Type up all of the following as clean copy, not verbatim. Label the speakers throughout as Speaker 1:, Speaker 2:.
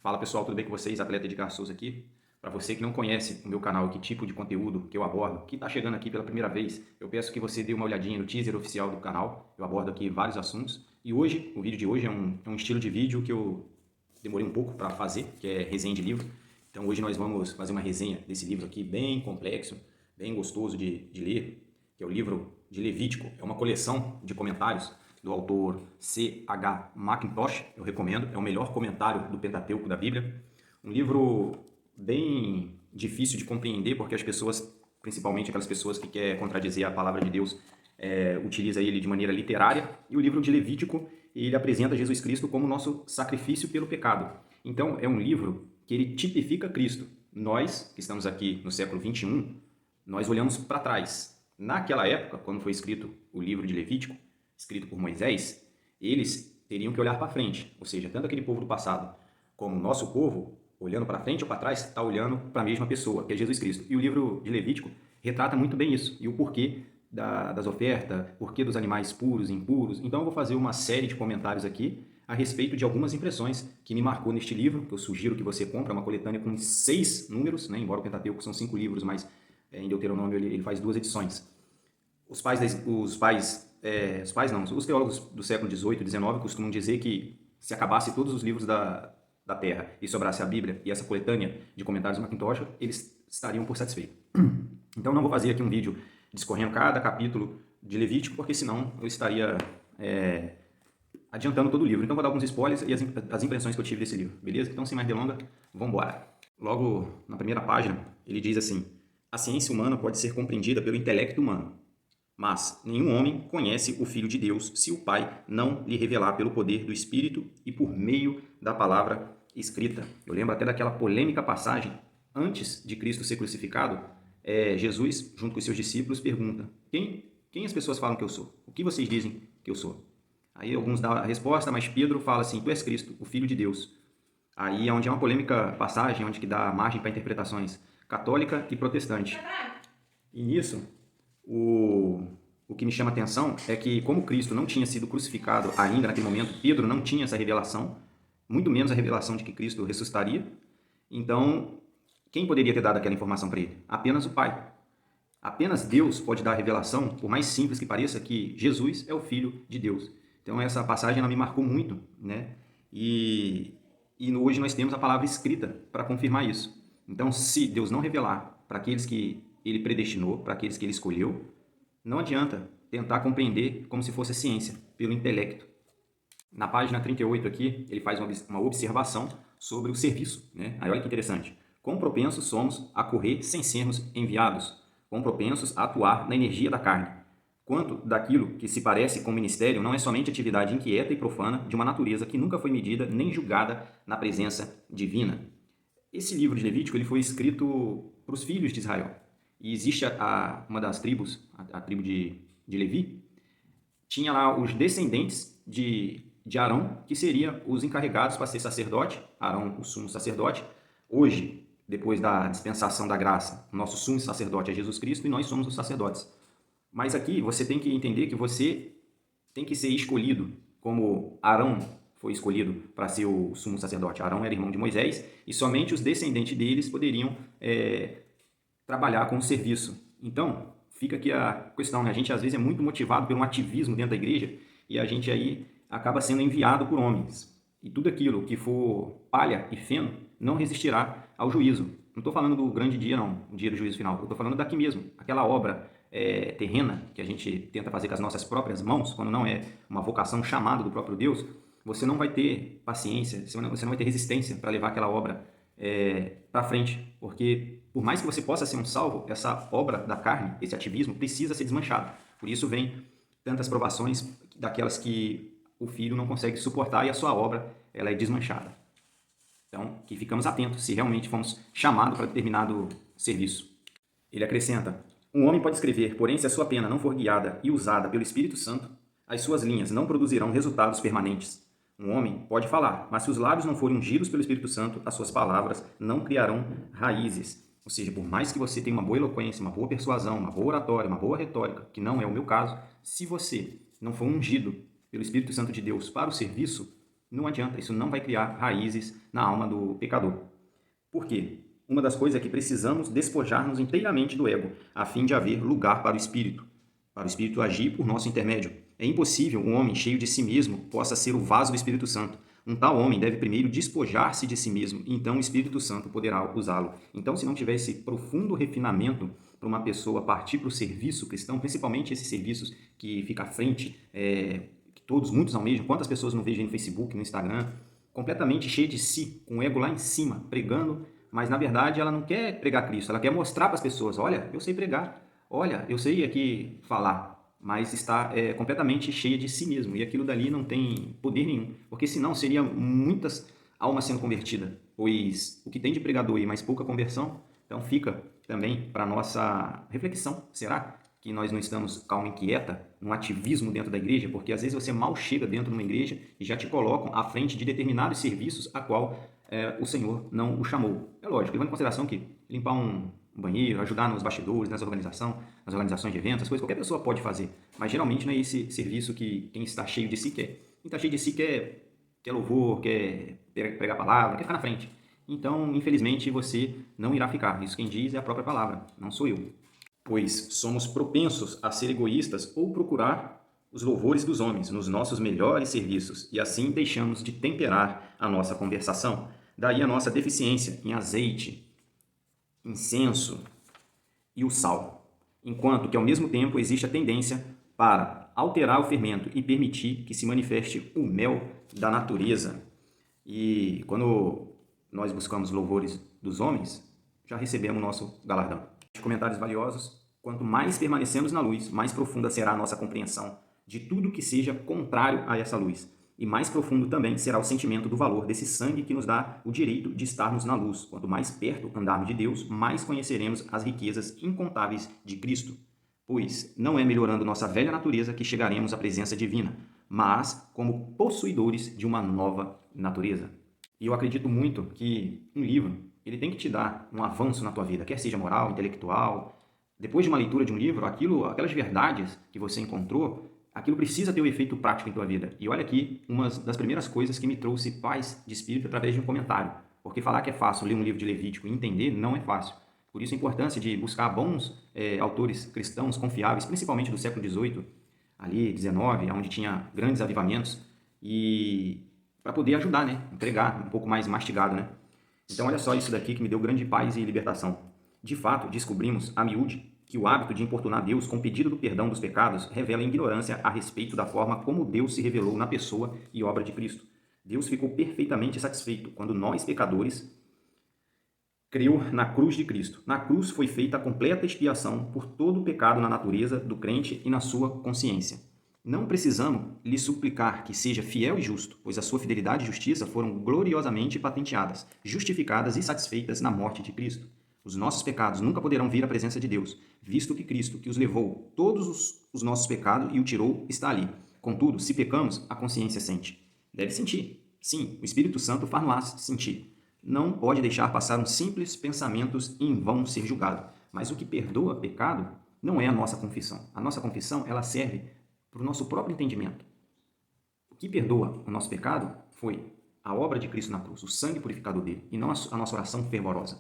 Speaker 1: Fala pessoal, tudo bem com vocês? Atleta Edgar Souza aqui. Para você que não conhece o meu canal, que tipo de conteúdo que eu abordo, que está chegando aqui pela primeira vez, eu peço que você dê uma olhadinha no teaser oficial do canal. Eu abordo aqui vários assuntos. E hoje, o vídeo de hoje é um estilo de vídeo que eu demorei um pouco para fazer, que é resenha de livro. Então hoje nós vamos fazer uma resenha desse livro aqui, bem complexo, bem gostoso de ler, que é o livro de Levítico. É uma coleção de comentários do autor C.H. Mackintosh, eu recomendo, é o melhor comentário do Pentateuco da Bíblia. Um livro bem difícil de compreender, porque as pessoas, principalmente aquelas pessoas que querem contradizer a palavra de Deus, utiliza ele de maneira literária. E o livro de Levítico, ele apresenta Jesus Cristo como nosso sacrifício pelo pecado. Então, é um livro que ele tipifica Cristo. Nós, que estamos aqui no século 21, nós olhamos para trás. Naquela época, quando foi escrito o livro de Levítico, escrito por Moisés, eles teriam que olhar para frente, ou seja, tanto aquele povo do passado como o nosso povo, olhando para frente ou para trás, está olhando para a mesma pessoa, que é Jesus Cristo. E o livro de Levítico retrata muito bem isso, e o porquê das ofertas, porquê dos animais puros e impuros. Então eu vou fazer uma série de comentários aqui a respeito de algumas impressões que me marcou neste livro, que eu sugiro que você compre, é uma coletânea com 6 números, né? Embora o Pentateuco são 5 livros, mas em Deuteronômio ele faz 2 edições. Os teólogos do século XVIII e XIX costumam dizer que se acabasse todos os livros da Terra e sobrasse a Bíblia e essa coletânea de comentários Mackintosh, eles estariam por satisfeitos. Então não vou fazer aqui um vídeo discorrendo cada capítulo de Levítico, porque senão eu estaria adiantando todo o livro. Então vou dar alguns spoilers e as impressões que eu tive desse livro, beleza? Então sem mais delongas, vamos embora. Logo na primeira página, ele diz assim: a ciência humana pode ser compreendida pelo intelecto humano, mas nenhum homem conhece o Filho de Deus se o Pai não lhe revelar pelo poder do Espírito e por meio da palavra escrita. Eu lembro até daquela polêmica passagem, antes de Cristo ser crucificado, Jesus, junto com os seus discípulos, pergunta: quem as pessoas falam que eu sou? O que vocês dizem que eu sou? Aí alguns dão a resposta, mas Pedro fala assim: tu és Cristo, o Filho de Deus. Aí é onde é uma polêmica passagem, onde que dá margem para interpretações católica e protestante. E nisso, o que me chama a atenção é que, como Cristo não tinha sido crucificado ainda naquele momento, Pedro não tinha essa revelação, muito menos a revelação de que Cristo ressuscitaria. Então, quem poderia ter dado aquela informação para ele? Apenas o Pai. Apenas Deus pode dar a revelação, por mais simples que pareça, que Jesus é o Filho de Deus. Então, essa passagem ela me marcou muito, né? E hoje nós temos a palavra escrita para confirmar isso. Então, se Deus não revelar para aqueles que ele predestinou, para aqueles que ele escolheu, não adianta tentar compreender como se fosse ciência, pelo intelecto. Na página 38 aqui, ele faz uma observação sobre o serviço, né? Aí olha que interessante. Quão propensos somos a correr sem sermos enviados, quão propensos a atuar na energia da carne. Quanto daquilo que se parece com o ministério não é somente atividade inquieta e profana de uma natureza que nunca foi medida nem julgada na presença divina. Esse livro de Levítico ele foi escrito para os filhos de Israel. E existe uma das tribos, a tribo de Levi, tinha lá os descendentes de Arão, que seriam os encarregados para ser sacerdote, Arão, o sumo sacerdote. Hoje, depois da dispensação da graça, nosso sumo sacerdote é Jesus Cristo e nós somos os sacerdotes. Mas aqui você tem que entender que você tem que ser escolhido, como Arão foi escolhido para ser o sumo sacerdote. Arão era irmão de Moisés e somente os descendentes deles poderiam trabalhar com o serviço. Então, fica aqui a questão, né? A gente às vezes é muito motivado por um ativismo dentro da igreja e a gente aí acaba sendo enviado por homens. E tudo aquilo que for palha e feno não resistirá ao juízo. Não estou falando do grande dia, não, o dia do juízo final. Eu estou falando daqui mesmo, aquela obra terrena que a gente tenta fazer com as nossas próprias mãos, quando não é uma vocação chamada do próprio Deus, você não vai ter paciência, você não vai ter resistência para levar aquela obra para frente, porque por mais que você possa ser um salvo, essa obra da carne, esse ativismo, precisa ser desmanchado. Por isso vem tantas provações daquelas que o filho não consegue suportar e a sua obra ela é desmanchada. Então, que ficamos atentos se realmente fomos chamados para determinado serviço. Ele acrescenta: um homem pode escrever, porém se a sua pena não for guiada e usada pelo Espírito Santo, as suas linhas não produzirão resultados permanentes. Um homem pode falar, mas se os lábios não forem ungidos pelo Espírito Santo, as suas palavras não criarão raízes. Ou seja, por mais que você tenha uma boa eloquência, uma boa persuasão, uma boa oratória, uma boa retórica, que não é o meu caso, se você não for ungido pelo Espírito Santo de Deus para o serviço, Não adianta, isso não vai criar raízes na alma do pecador. Por quê? Uma das coisas é que precisamos despojar-nos inteiramente do ego, a fim de haver lugar para o Espírito agir por nosso intermédio. É impossível um homem cheio de si mesmo possa ser o vaso do Espírito Santo. Um tal homem deve primeiro despojar-se de si mesmo, e então o Espírito Santo poderá usá-lo. Então, se não tiver esse profundo refinamento para uma pessoa partir para o serviço cristão, principalmente esses serviços que fica à frente, que todos, muitos almejam, quantas pessoas não vejo aí no Facebook, no Instagram, completamente cheia de si, com o ego lá em cima, pregando, mas na verdade ela não quer pregar Cristo, ela quer mostrar para as pessoas, olha, eu sei pregar, olha, eu sei aqui falar, mas está completamente cheia de si mesmo, e aquilo dali não tem poder nenhum, porque senão seria muitas almas sendo convertidas, pois o que tem de pregador aí, mais pouca conversão, então fica também para nossa reflexão, será que nós não estamos calma e inquieta, num ativismo dentro da igreja, porque às vezes você mal chega dentro de uma igreja e já te colocam à frente de determinados serviços a qual o Senhor não o chamou. É lógico, levando em consideração que limpar um banheiro, ajudar nos bastidores, nas organizações de eventos, as coisas, qualquer pessoa pode fazer, mas geralmente não é esse serviço que quem está cheio de si quer. Quem está cheio de si quer louvor, quer pregar a palavra, quer ficar na frente. Então, infelizmente, você não irá ficar. Isso quem diz é a própria palavra, não sou eu. Pois somos propensos a ser egoístas ou procurar os louvores dos homens nos nossos melhores serviços, e assim deixamos de temperar a nossa conversação. Daí a nossa deficiência em azeite, incenso e o sal. Enquanto que, ao mesmo tempo, existe a tendência para alterar o fermento e permitir que se manifeste o mel da natureza. E quando nós buscamos louvores dos homens, já recebemos o nosso galardão. Comentários valiosos. Quanto mais permanecemos na luz, mais profunda será a nossa compreensão de tudo que seja contrário a essa luz. E mais profundo também será o sentimento do valor desse sangue que nos dá o direito de estarmos na luz. Quanto mais perto andarmos de Deus, mais conheceremos as riquezas incontáveis de Cristo. Pois não é melhorando nossa velha natureza que chegaremos à presença divina, mas como possuidores de uma nova natureza. E eu acredito muito que um livro ele tem que te dar um avanço na tua vida, quer seja moral, intelectual. Depois de uma leitura de um livro, aquelas verdades que você encontrou, aquilo precisa ter um efeito prático em tua vida. E olha aqui, uma das primeiras coisas que me trouxe paz de espírito através de um comentário. Porque falar que é fácil ler um livro de Levítico e entender não é fácil. Por isso a importância de buscar bons autores cristãos confiáveis, principalmente do século XVIII, ali, XIX, onde tinha grandes avivamentos, e para poder ajudar, né? Pregar um pouco mais mastigado, né? Então, olha só isso daqui que me deu grande paz e libertação. De fato, descobrimos, a miúde, que o hábito de importunar Deus com pedido do perdão dos pecados revela ignorância a respeito da forma como Deus se revelou na pessoa e obra de Cristo. Deus ficou perfeitamente satisfeito quando nós, pecadores, creu na cruz de Cristo. Na cruz foi feita a completa expiação por todo o pecado na natureza do crente e na sua consciência. Não precisamos lhe suplicar que seja fiel e justo, pois a sua fidelidade e justiça foram gloriosamente patenteadas, justificadas e satisfeitas na morte de Cristo. Os nossos pecados nunca poderão vir à presença de Deus, visto que Cristo, que os levou todos os nossos pecados e o tirou, está ali. Contudo, se pecamos, a consciência sente. Deve sentir. Sim, o Espírito Santo faz-nos sentir. Não pode deixar passar uns simples pensamentos e em vão ser julgado. Mas o que perdoa pecado não é a nossa confissão. A nossa confissão, ela serve para o nosso próprio entendimento. O que perdoa o nosso pecado foi a obra de Cristo na cruz, o sangue purificador dele, e não a nossa oração fervorosa.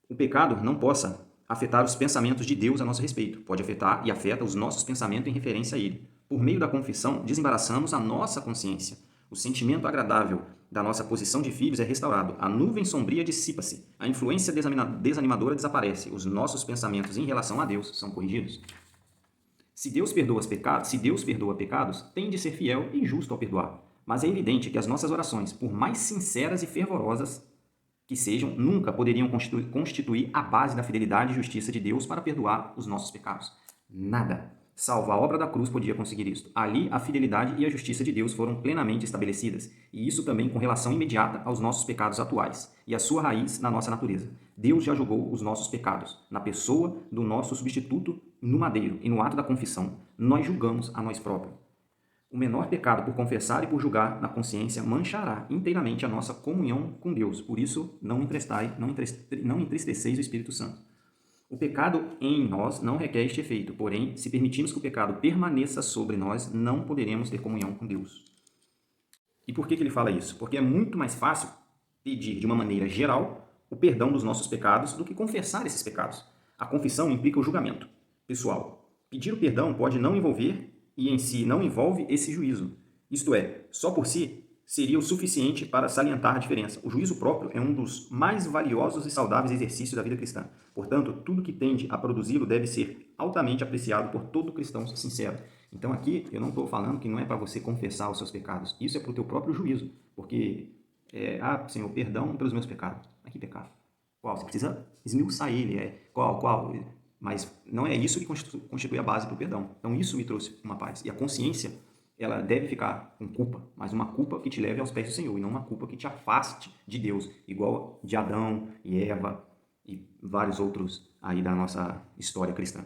Speaker 1: O pecado não possa afetar os pensamentos de Deus a nosso respeito. Pode afetar e afeta os nossos pensamentos em referência a ele. Por meio da confissão, desembaraçamos a nossa consciência. O sentimento agradável da nossa posição de filhos é restaurado. A nuvem sombria dissipa-se. A influência desanimadora desaparece. Os nossos pensamentos em relação a Deus são corrigidos. Se Deus perdoa pecados, tem de ser fiel e justo ao perdoar. Mas é evidente que as nossas orações, por mais sinceras e fervorosas que sejam, nunca poderiam constituir a base da fidelidade e justiça de Deus para perdoar os nossos pecados. Nada, salvo a obra da cruz, podia conseguir isto. Ali, a fidelidade e a justiça de Deus foram plenamente estabelecidas, e isso também com relação imediata aos nossos pecados atuais, e a sua raiz na nossa natureza. Deus já julgou os nossos pecados, na pessoa do nosso substituto no madeiro, e no ato da confissão, nós julgamos a nós próprios. O menor pecado por confessar e por julgar na consciência manchará inteiramente a nossa comunhão com Deus. Por isso, não entristeceis o Espírito Santo. O pecado em nós não requer este efeito, porém, se permitirmos que o pecado permaneça sobre nós, não poderemos ter comunhão com Deus. E por que ele fala isso? Porque é muito mais fácil pedir de uma maneira geral o perdão dos nossos pecados do que confessar esses pecados. A confissão implica o julgamento pessoal. Pedir o perdão pode não envolver e em si não envolve esse juízo. Isto é, só por si seria o suficiente para salientar a diferença. O juízo próprio é um dos mais valiosos e saudáveis exercícios da vida cristã. Portanto, tudo que tende a produzi-lo deve ser altamente apreciado por todo cristão sincero. Então aqui eu não estou falando que não é para você confessar os seus pecados. Isso é para o teu próprio juízo. Porque, Senhor, perdão pelos meus pecados. Mas que pecado? Qual? Você precisa esmiuçar ele. Qual? Mas não é isso que constitui a base para o perdão. Então isso me trouxe uma paz. E a consciência, ela deve ficar com culpa, mas uma culpa que te leve aos pés do Senhor, e não uma culpa que te afaste de Deus, igual de Adão e Eva e vários outros aí da nossa história cristã.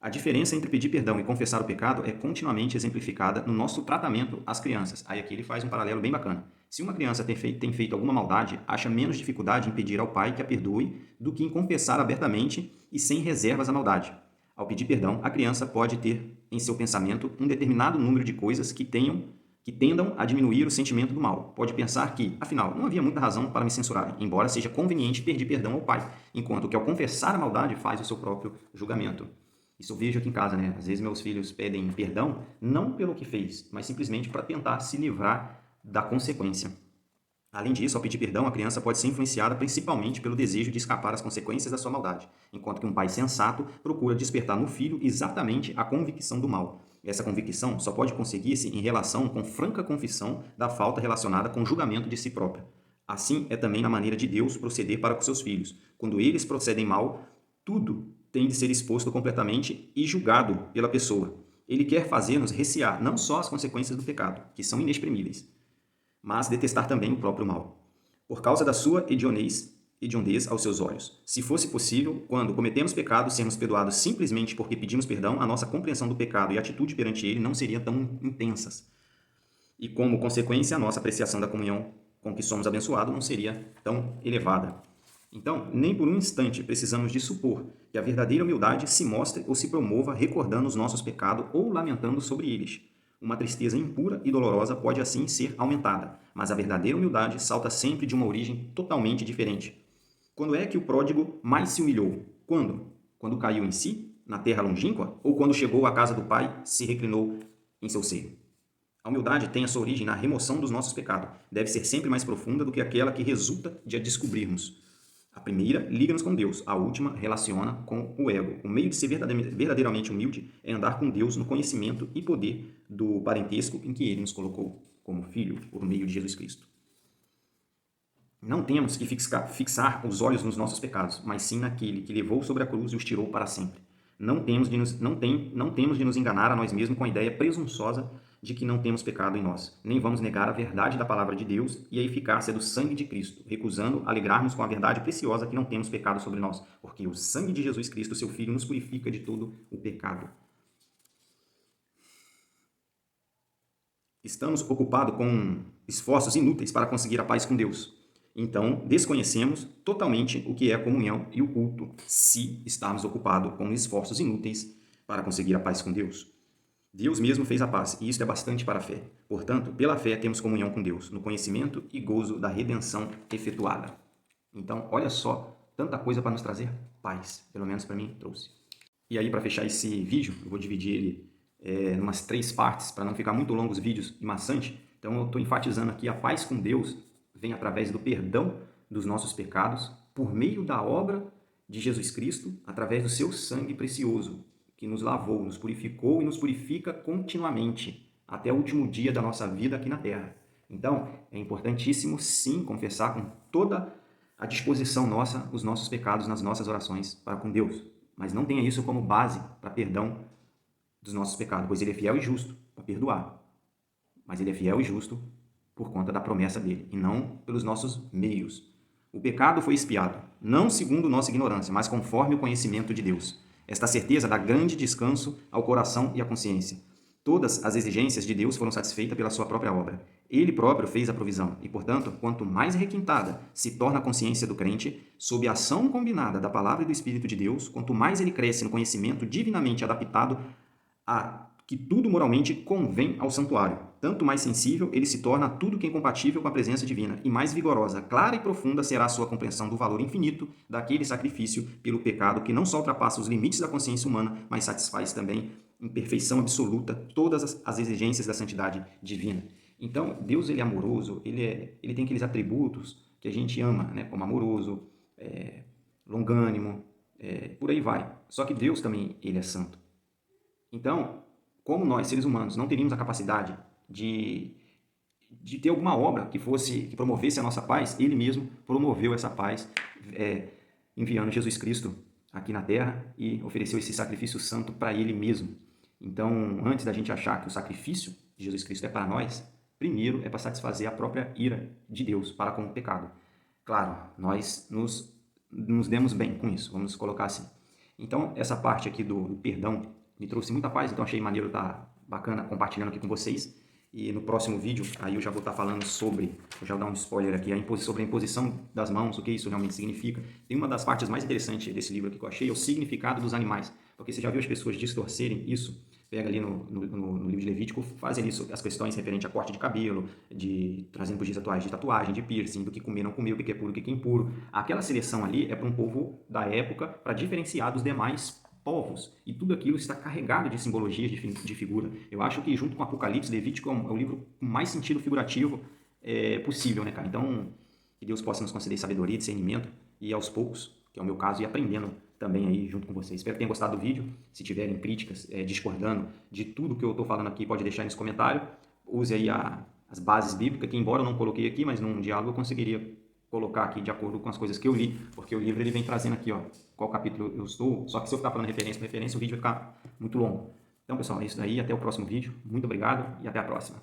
Speaker 1: A diferença entre pedir perdão e confessar o pecado é continuamente exemplificada no nosso tratamento às crianças. Aí aqui ele faz um paralelo bem bacana. Se uma criança tem feito alguma maldade, acha menos dificuldade em pedir ao pai que a perdoe do que em confessar abertamente e sem reservas a maldade. Ao pedir perdão, a criança pode ter em seu pensamento um determinado número de coisas que tendam a diminuir o sentimento do mal. Pode pensar que, afinal, não havia muita razão para me censurarem, embora seja conveniente pedir perdão ao pai, enquanto que ao confessar a maldade faz o seu próprio julgamento. Isso eu vejo aqui em casa, né? Às vezes meus filhos pedem perdão, não pelo que fez, mas simplesmente para tentar se livrar da consequência. Além disso, ao pedir perdão, a criança pode ser influenciada principalmente pelo desejo de escapar às consequências da sua maldade, enquanto que um pai sensato procura despertar no filho exatamente a convicção do mal. Essa convicção só pode conseguir-se em relação com franca confissão da falta relacionada com o julgamento de si próprio. Assim é também na maneira de Deus proceder para com seus filhos. Quando eles procedem mal, tudo tem de ser exposto completamente e julgado pela pessoa. Ele quer fazer-nos recear não só as consequências do pecado, que são inexprimíveis, mas detestar também o próprio mal, por causa da sua hediondez aos seus olhos. Se fosse possível, quando cometemos pecado, sermos perdoados simplesmente porque pedimos perdão, a nossa compreensão do pecado e atitude perante ele não seriam tão intensas. E como consequência, a nossa apreciação da comunhão com que somos abençoados não seria tão elevada. Então, nem por um instante precisamos de supor que a verdadeira humildade se mostre ou se promova recordando os nossos pecados ou lamentando sobre eles. Uma tristeza impura e dolorosa pode assim ser aumentada, mas a verdadeira humildade salta sempre de uma origem totalmente diferente. Quando é que o pródigo mais se humilhou? Quando? Quando caiu em si, na terra longínqua, ou quando chegou à casa do Pai, se reclinou em seu seio? A humildade tem a sua origem na remoção dos nossos pecados. Deve ser sempre mais profunda do que aquela que resulta de a descobrirmos. A primeira liga-nos com Deus, a última relaciona com o ego. O meio de ser verdadeiramente humilde é andar com Deus no conhecimento e poder do parentesco em que Ele nos colocou como filho, por meio de Jesus Cristo. Não temos que fixar os olhos nos nossos pecados, mas sim naquele que levou sobre a cruz e os tirou para sempre. Não temos de nos enganar a nós mesmos com a ideia presunçosa de que não temos pecado em nós. Nem vamos negar a verdade da palavra de Deus e a eficácia do sangue de Cristo, recusando alegrarmos com a verdade preciosa que não temos pecado sobre nós, porque o sangue de Jesus Cristo, seu Filho, nos purifica de todo o pecado. Estamos ocupados com esforços inúteis para conseguir a paz com Deus. Então, desconhecemos totalmente o que é a comunhão e o culto, se estarmos ocupados com esforços inúteis para conseguir a paz com Deus. Deus mesmo fez a paz, e isso é bastante para a fé. Portanto, pela fé temos comunhão com Deus, no conhecimento e gozo da redenção efetuada. Então, olha só, tanta coisa para nos trazer paz, pelo menos para mim trouxe. E aí, para fechar esse vídeo, eu vou dividir ele em umas 3 partes, para não ficar muito longo os vídeos e maçante. Então, eu estou enfatizando aqui a paz com Deus vem através do perdão dos nossos pecados, por meio da obra de Jesus Cristo, através do seu sangue precioso, que nos lavou, nos purificou e nos purifica continuamente, até o último dia da nossa vida aqui na Terra. Então, é importantíssimo, sim, confessar com toda a disposição nossa os nossos pecados nas nossas orações para com Deus. Mas não tenha isso como base para perdão dos nossos pecados, pois Ele é fiel e justo para perdoar. Mas Ele é fiel e justo por conta da promessa dele, e não pelos nossos meios. O pecado foi expiado, não segundo nossa ignorância, mas conforme o conhecimento de Deus. Esta certeza dá grande descanso ao coração e à consciência. Todas as exigências de Deus foram satisfeitas pela sua própria obra. Ele próprio fez a provisão, e, portanto, quanto mais requintada se torna a consciência do crente, sob a ação combinada da palavra e do Espírito de Deus, quanto mais ele cresce no conhecimento divinamente adaptado a que tudo moralmente convém ao santuário. Tanto mais sensível ele se torna a tudo que é incompatível com a presença divina, e mais vigorosa, clara e profunda será a sua compreensão do valor infinito daquele sacrifício pelo pecado que não só ultrapassa os limites da consciência humana, mas satisfaz também em perfeição absoluta todas as exigências da santidade divina. Então, Deus ele é amoroso, ele tem aqueles atributos que a gente ama, né? Como amoroso, longânimo, por aí vai. Só que Deus também ele é santo. Então, como nós, seres humanos, não teríamos a capacidade de ter alguma obra que promovesse a nossa paz, ele mesmo promoveu essa paz, enviando Jesus Cristo aqui na terra e ofereceu esse sacrifício santo para ele mesmo. Então, antes da gente achar que o sacrifício de Jesus Cristo é para nós, primeiro é para satisfazer a própria ira de Deus para com o pecado. Claro, nós nos demos bem com isso, vamos colocar assim. Então, essa parte aqui do perdão me trouxe muita paz, então achei maneiro estar bacana compartilhando aqui com vocês. E no próximo vídeo, aí eu já vou estar falando sobre, vou já dar um spoiler aqui, sobre a imposição das mãos, o que isso realmente significa. Tem uma das partes mais interessantes desse livro aqui que eu achei, é o significado dos animais. Porque você já viu as pessoas distorcerem isso? Pega ali no livro de Levítico, fazem isso, as questões referentes a corte de cabelo, trazendo para os dias atuais de tatuagem, de piercing, do que comer, não comer, o que é puro, o que é impuro. Aquela seleção ali é para um povo da época, para diferenciar dos demais povos, e tudo aquilo está carregado de simbologias, de figura. Eu acho que junto com Apocalipse, Levítico é o livro com mais sentido figurativo possível, né, cara? Então, que Deus possa nos conceder sabedoria, discernimento, e aos poucos, que é o meu caso, ir aprendendo também aí junto com vocês. Espero que tenham gostado do vídeo. Se tiverem críticas, discordando de tudo que eu estou falando aqui, pode deixar aí nos comentários. Use aí as bases bíblicas, que embora eu não coloquei aqui, mas num diálogo eu conseguiria colocar aqui de acordo com as coisas que eu li, porque o livro ele vem trazendo aqui, ó, qual capítulo eu estou, só que se eu ficar falando referência por referência, o vídeo vai ficar muito longo. Então, pessoal, é isso daí, até o próximo vídeo. Muito obrigado e até a próxima.